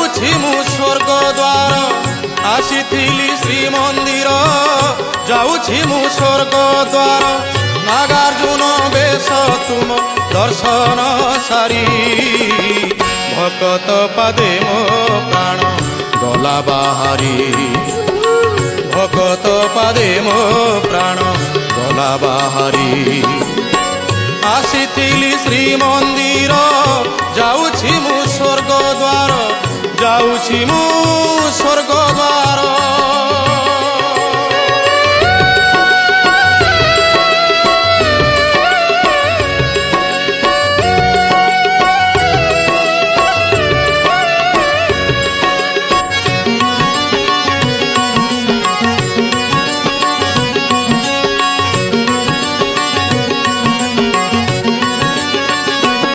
যাউছি মু স্বর্গ দ্বার আসিথিলি শ্রীমন্দির যাউছি মু স্বর্গ দ্বার নাগার্জুন বেশ তুম দর্শন সারি ভকত পাদে মো প্রাণ গলা বাহারি ভকত পাদে মো প্রাণ গলা বাহারি আসিথিলি শ্রীমন্দির